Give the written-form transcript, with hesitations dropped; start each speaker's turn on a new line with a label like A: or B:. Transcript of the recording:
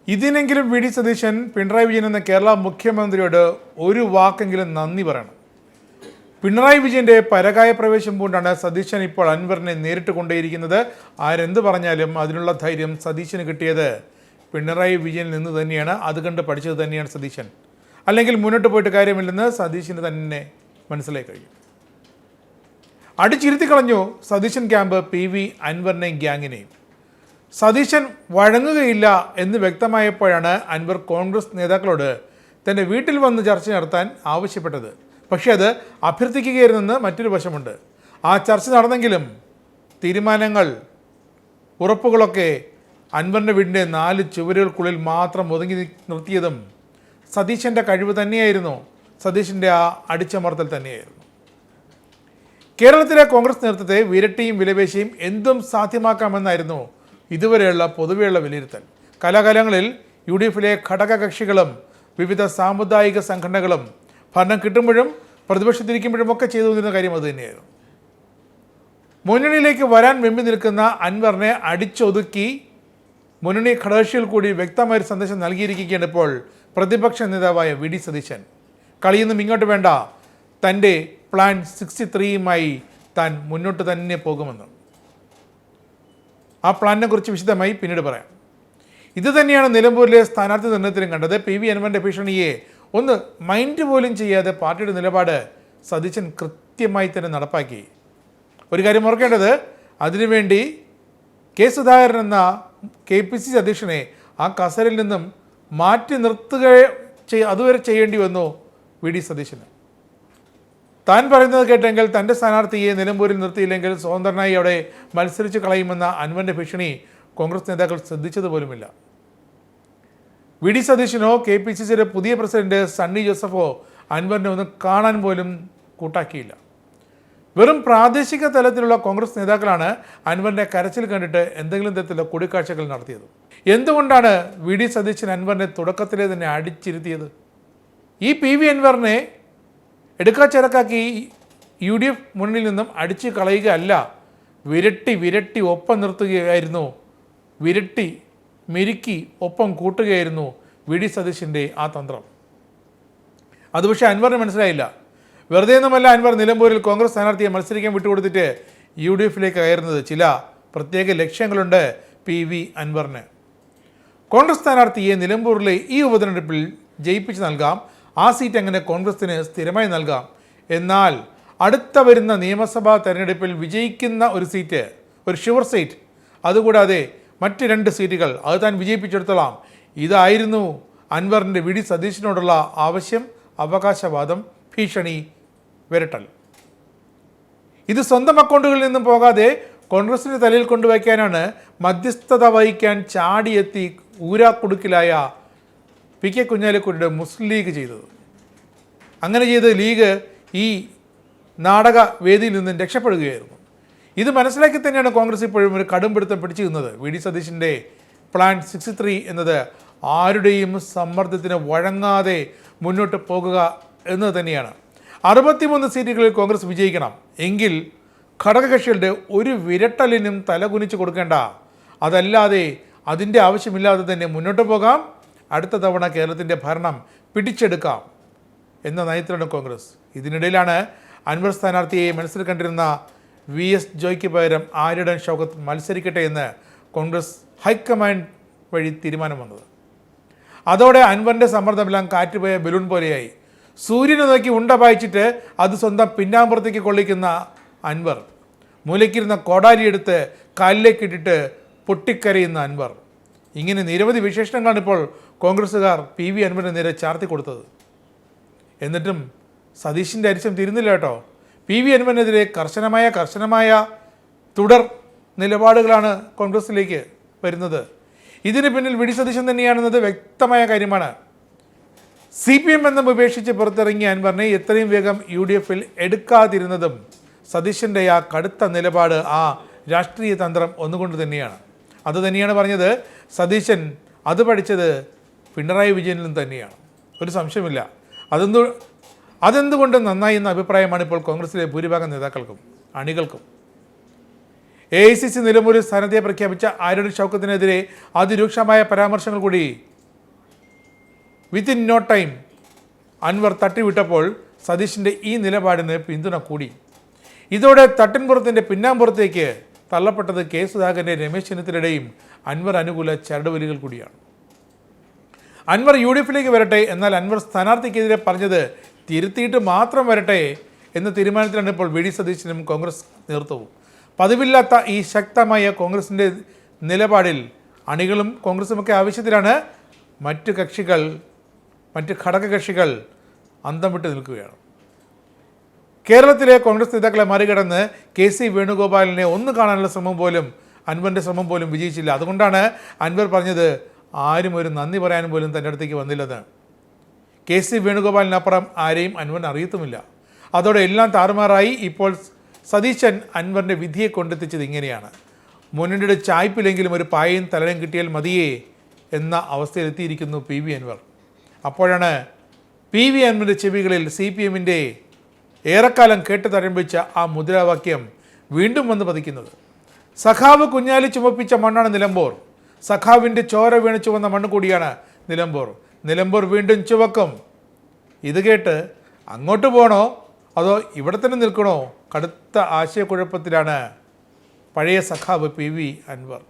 A: ഇതിനെങ്കിലും V D Satheesan Pinarayi Vijayan എന്ന കേരള മുഖ്യമന്ത്രിയോട് ഒരു വാക്കെങ്കിലും നന്ദി പറയണം. പിണറായി വിജയന്റെ പരകായ പ്രവേശം കൊണ്ടാണ് സതീശൻ ഇപ്പോൾ അൻവറിനെ നേരിട്ട് കൊണ്ടേയിരിക്കുന്നത്. ആരെന്ത് പറഞ്ഞാലും അതിനുള്ള ധൈര്യം സതീശന് കിട്ടിയത് പിണറായി വിജയനിൽ നിന്ന് തന്നെയാണ്. അത് കണ്ട് പഠിച്ചത് തന്നെയാണ് സതീശൻ. അല്ലെങ്കിൽ മുന്നോട്ട് പോയിട്ട് കാര്യമില്ലെന്ന് സതീശന് തന്നെ മനസ്സിലായി കഴിഞ്ഞു. അടിച്ചിരുത്തി കളഞ്ഞു സതീശൻ ക്യാമ്പ് PV അൻവറിനെയും ഗ്യാങ്ങിനെയും. സതീശൻ വഴങ്ങുകയില്ല എന്ന് വ്യക്തമായപ്പോഴാണ് അൻവർ കോൺഗ്രസ് നേതാക്കളോട് തൻ്റെ വീട്ടിൽ വന്ന് ചർച്ച നടത്താൻ ആവശ്യപ്പെട്ടത്. പക്ഷേ അത് അഭ്യർത്ഥിക്കുകയായിരുന്നെന്ന് മറ്റൊരു വശമുണ്ട്. ആ ചർച്ച നടന്നെങ്കിലും തീരുമാനങ്ങൾ, ഉറപ്പുകളൊക്കെ അൻവറിൻ്റെ വീടിൻ്റെ 4 ചുവരുകൾക്കുള്ളിൽ മാത്രം ഒതുങ്ങി നിർത്തിയതും സതീശൻ്റെ കഴിവ് തന്നെയായിരുന്നു. സതീശൻ്റെ ആ അടിച്ചമർത്തൽ തന്നെയായിരുന്നു. കേരളത്തിലെ കോൺഗ്രസ് നേതൃത്വത്തെ വിരട്ടിയും വിലപേശിയും എന്തും സാധ്യമാക്കാമെന്നായിരുന്നു ഇതുവരെയുള്ള പൊതുവെയുള്ള വിലയിരുത്തൽ. കലാകാലങ്ങളിൽ UDFിലെ ഘടകകക്ഷികളും വിവിധ സാമുദായിക സംഘടനകളും ഭരണം കിട്ടുമ്പോഴും പ്രതിപക്ഷത്തിരിക്കുമ്പോഴും ഒക്കെ ചെയ്തു വന്നിരുന്ന കാര്യം അതുതന്നെയായിരുന്നു. മുന്നണിയിലേക്ക് വരാൻ വെമ്പി നിൽക്കുന്ന അൻവറിനെ അടിച്ചൊതുക്കി മുന്നണി ഘടകകക്ഷികൾ കൂടി വ്യക്തമായൊരു സന്ദേശം നൽകിയിരിക്കുകയാണ് ഇപ്പോൾ പ്രതിപക്ഷ നേതാവായ VD സതീശൻ. കളിയൊന്നും ഇങ്ങോട്ട് വേണ്ട, തൻ്റെ പ്ലാൻ 63യുമായി താൻ മുന്നോട്ട് തന്നെ പോകുമെന്ന്. ആ പ്ലാനിനെ കുറിച്ച് വിശദമായി പിന്നീട് പറയാം. ഇത് തന്നെയാണ് നിലമ്പൂരിലെ സ്ഥാനാർത്ഥി നിർണ്ണയത്തിലും കണ്ടത്. PV അൻവറിൻ്റെ ഭീഷണിയെ ഒന്ന് മൈൻഡ് പോലും ചെയ്യാതെ പാർട്ടിയുടെ നിലപാട് സതീശൻ കൃത്യമായി തന്നെ നടപ്പാക്കി. ഒരു കാര്യം ഓർക്കേണ്ടത്, അതിനുവേണ്ടി K സുധാകരൻ എന്ന KPCC അധ്യക്ഷനെ ആ കസേരയിൽ നിന്നും മാറ്റി നിർത്തുക അതുവരെ ചെയ്യേണ്ടി വന്നു VD സതീശന്. താൻ പറയുന്നത് കേട്ടെങ്കിൽ തൻ്റെ സ്ഥാനാർത്ഥിയെ നിലമ്പൂരിൽ നിർത്തിയില്ലെങ്കിൽ സ്വതന്ത്രനായി അവിടെ മത്സരിച്ച് കളയുമെന്ന അൻവറിൻ്റെ ഭീഷണി കോൺഗ്രസ് നേതാക്കൾ ശ്രദ്ധിച്ചതുപോലുമില്ല. VD സതീശനോ KPCCയുടെ പുതിയ പ്രസിഡന്റ് സണ്ണി ജോസഫോ അൻവറിനെ ഒന്ന് കാണാൻ പോലും കൂട്ടാക്കിയില്ല. വെറും പ്രാദേശിക തലത്തിലുള്ള കോൺഗ്രസ് നേതാക്കളാണ് അൻവറിൻ്റെ കരച്ചിൽ കണ്ടിട്ട് എന്തെങ്കിലും തരത്തിലുള്ള കൂടിക്കാഴ്ചകൾ നടത്തിയത്. എന്തുകൊണ്ടാണ് VD സതീശൻ അൻവറിനെ തുടക്കത്തിലെ തന്നെ അടിച്ചിരുത്തിയത്? ഈ PV അൻവറിനെ എടുക്കാച്ചിറക്കാക്കി UDF മുന്നിൽ നിന്നും അടിച്ചു കളയുകയല്ല, വിരട്ടി ഒപ്പം നിർത്തുകയായിരുന്നു. വിരട്ടി മെരുക്കി ഒപ്പം കൂട്ടുകയായിരുന്നു VD സതീശൻ്റെ ആ തന്ത്രം. അത് പക്ഷേ അൻവറിന് മനസ്സിലായില്ല. വെറുതെ ഒന്നുമല്ല അൻവർ നിലമ്പൂരിൽ കോൺഗ്രസ് സ്ഥാനാർത്ഥിയെ മത്സരിക്കാൻ വിട്ടുകൊടുത്തിട്ട് UDFിലേക്ക് കയറുന്നത്. ചില പ്രത്യേക ലക്ഷ്യങ്ങളുണ്ട് PV അൻവറിന്. കോൺഗ്രസ് സ്ഥാനാർത്ഥിയെ നിലമ്പൂരിലെ ഈ ഉപതെരഞ്ഞെടുപ്പിൽ ജയിപ്പിച്ച് നൽകാം. ആ സീറ്റ് അങ്ങനെ കോൺഗ്രസിന് സ്ഥിരമായി നൽകാം. എന്നാൽ അടുത്ത വരുന്ന നിയമസഭാ തെരഞ്ഞെടുപ്പിൽ വിജയിക്കുന്ന ഒരു സീറ്റ്, ഒരു ഷുവർ സീറ്റ്, അതുകൂടാതെ മറ്റ് 2 സീറ്റുകൾ അത് താൻ വിജയിപ്പിച്ചെടുത്തോളാം. ഇതായിരുന്നു അൻവറിൻ്റെ VD സതീശനോടുള്ള ആവശ്യം, അവകാശവാദം, ഭീഷണി, വിരട്ടൽ. ഇത് സ്വന്തം അക്കൗണ്ടുകളിൽ നിന്നും പോകാതെ കോൺഗ്രസിൻ്റെ തലയിൽ കൊണ്ടുവയ്ക്കാനാണ് മധ്യസ്ഥത വഹിക്കാൻ ചാടിയെത്തി ഊരാക്കുടുക്കിലായ PK കുഞ്ഞാലിക്കുട്ടിയുടെ മുസ്ലിം ലീഗ് ചെയ്തത്. അങ്ങനെ ചെയ്ത് ലീഗ് ഈ നാടക വേദിയിൽ നിന്നും രക്ഷപ്പെടുകയായിരുന്നു. ഇത് മനസ്സിലാക്കി തന്നെയാണ് കോൺഗ്രസ് ഇപ്പോഴും ഒരു കടുംപിടുത്തം പിടിച്ചു നിന്നത്. VD സതീശൻ്റെ പ്ലാൻ 63 എന്നത് ആരുടെയും സമ്മർദ്ദത്തിന് വഴങ്ങാതെ മുന്നോട്ട് പോകുക എന്നത് തന്നെയാണ്. 63 സീറ്റുകളിൽ കോൺഗ്രസ് വിജയിക്കണം എങ്കിൽ ഘടകകക്ഷികളുടെ ഒരു വിരട്ടലിനും തലകുനിച്ച് കൊടുക്കേണ്ട. അതല്ലാതെ അതിൻ്റെ ആവശ്യമില്ലാതെ തന്നെ മുന്നോട്ട് പോകാം, അടുത്ത തവണ കേരളത്തിൻ്റെ ഭരണം പിടിച്ചെടുക്കാം എന്ന നയത്തിലാണ് കോൺഗ്രസ്. ഇതിനിടയിലാണ് അൻവർ സ്ഥാനാർത്ഥിയെ മനസ്സിൽ കണ്ടിരുന്ന VS ജോയ്ക്ക് പകരം ആര്യടൻ ഷൗക്കത്ത് മത്സരിക്കട്ടെ എന്ന് കോൺഗ്രസ് ഹൈക്കമാൻഡ് വഴി തീരുമാനം വന്നത്. അതോടെ അൻവറിൻ്റെ സമ്മർദ്ദമെല്ലാം കാറ്റുപോയ ബലൂൺ പോലെയായി. സൂര്യനെ നോക്കി ഉണ്ട പായിച്ചിട്ട് അത് സ്വന്തം പിന്നാമ്പുറത്തേക്ക് കൊള്ളിക്കുന്ന അൻവർ, മൂലയ്ക്കിരുന്ന കോടാലിയെടുത്ത് കാലിലേക്കിട്ടിട്ട് പൊട്ടിക്കരയുന്ന അൻവർ, ഇങ്ങനെ നിരവധി വിശേഷണങ്ങളാണ് ഇപ്പോൾ കോൺഗ്രസ്സുകാർ PV അൻവറിന് നേരെ ചാർത്തി കൊടുത്തത്. എന്നിട്ടും സതീശൻ്റെ അരിശം തീരുന്നില്ല കേട്ടോ. PV അൻവറിനെതിരെ കർശനമായ തുടർ നിലപാടുകളാണ് കോൺഗ്രസിലേക്ക് വരുന്നത്. ഇതിന് പിന്നിൽ VD സതീശൻ തന്നെയാണെന്നത് വ്യക്തമായ കാര്യമാണ്. CPM എന്നും ഉപേക്ഷിച്ച് പുറത്തിറങ്ങിയ അൻവറിനെ എത്രയും വേഗം UDFിൽ എടുക്കാതിരുന്നതും സതീശൻ്റെ ആ കടുത്ത നിലപാട്, ആ രാഷ്ട്രീയ തന്ത്രം ഒന്നുകൊണ്ട് തന്നെയാണ്. അതുതന്നെയാണ് പറഞ്ഞത്, സതീശൻ അത് പഠിച്ചത് പിണറായി വിജയനിൽ നിന്ന് തന്നെയാണ്, ഒരു സംശയമില്ല. അതെന്തുകൊണ്ടും നന്നായി എന്ന അഭിപ്രായമാണ് ഇപ്പോൾ കോൺഗ്രസിലെ ഭൂരിഭാഗം നേതാക്കൾക്കും അണികൾക്കും. AICC നിലമ്പൂരിൽ സ്ഥാനാർത്ഥിയെ പ്രഖ്യാപിച്ച ആര്യടൻ ഷൗക്കത്തിനെതിരെ അതിരൂക്ഷമായ പരാമർശങ്ങൾ കൂടി വിത്തിൻ നോ ടൈം അൻവർ തട്ടിവിട്ടപ്പോൾ സതീശിൻ്റെ ഈ നിലപാടിന് പിന്തുണ കൂടി. ഇതോടെ തട്ടിൻപുറത്തിൻ്റെ പിന്നാമ്പുറത്തേക്ക് തള്ളപ്പെട്ടത് കെ സുധാകരൻ്റെ രമേശ് ചെന്നിത്തലയുടെയും അൻവർ അനുകൂല ചരടുവലികൾ കൂടിയാണ്. അൻവർ UDF വരട്ടെ, എന്നാൽ അൻവർ സ്ഥാനാർത്ഥിക്കെതിരെ പറഞ്ഞത് തിരുത്തിയിട്ട് മാത്രം വരട്ടെ എന്ന തീരുമാനത്തിലാണ് ഇപ്പോൾ വി ഡി സതീശനും കോൺഗ്രസ് നേതൃത്വവും. പതിവില്ലാത്ത ഈ ശക്തമായ കോൺഗ്രസിൻ്റെ നിലപാടിൽ അണികളും കോൺഗ്രസുമൊക്കെ ആവശ്യത്തിലാണ്. മറ്റ് ഘടകകക്ഷികൾ അന്തം വിട്ട് നിൽക്കുകയാണ്. കേരളത്തിലെ കോൺഗ്രസ് നേതാക്കളെ മറികടന്ന് KC വേണുഗോപാലിനെ ഒന്ന് കാണാനുള്ള അൻവറിൻ്റെ ശ്രമം പോലും വിജയിച്ചില്ല. അതുകൊണ്ടാണ് അൻവർ പറഞ്ഞത് ആരും ഒരു നന്ദി പറയാൻ പോലും തൻ്റെ അടുത്തേക്ക് വന്നില്ലെന്ന്. KC വേണുഗോപാലിനപ്പുറം ആരെയും അൻവറിന് അറിയത്തുമില്ല. അതോടെ എല്ലാം താറുമാറായി. ഇപ്പോൾ സതീശൻ അൻവറിൻ്റെ വിധിയെ കൊണ്ടെത്തിച്ചത് ഇങ്ങനെയാണ്: മുന്നണിയുടെ ചായ്പിലെങ്കിലും ഒരു പായയും തലയും കിട്ടിയാൽ മതിയേ എന്ന അവസ്ഥയിലെത്തിയിരിക്കുന്നു PV അൻവർ. അപ്പോഴാണ് PV അൻവറിൻ്റെ ചെവികളിൽ CPMൻ്റെ ഏറെക്കാലം കേട്ട് തഴമ്പിച്ച ആ മുദ്രാവാക്യം വീണ്ടും വന്ന് പതിക്കുന്നത്. സഖാവ് കുഞ്ഞാലി ചുമപ്പിച്ച മണ്ണാണ് നിലമ്പൂർ. സഖാവിൻ്റെ ചോര വീണ് ചുവന്ന മണ്ണ് കൂടിയാണ് നിലമ്പൂർ വീണ്ടും ചുവക്കും. ഇത് കേട്ട് അങ്ങോട്ട് പോകണോ അതോ ഇവിടെ തന്നെ നിൽക്കണോ? കടുത്ത ആശയക്കുഴപ്പത്തിലാണ് പഴയ സഖാവ് PV അൻവർ.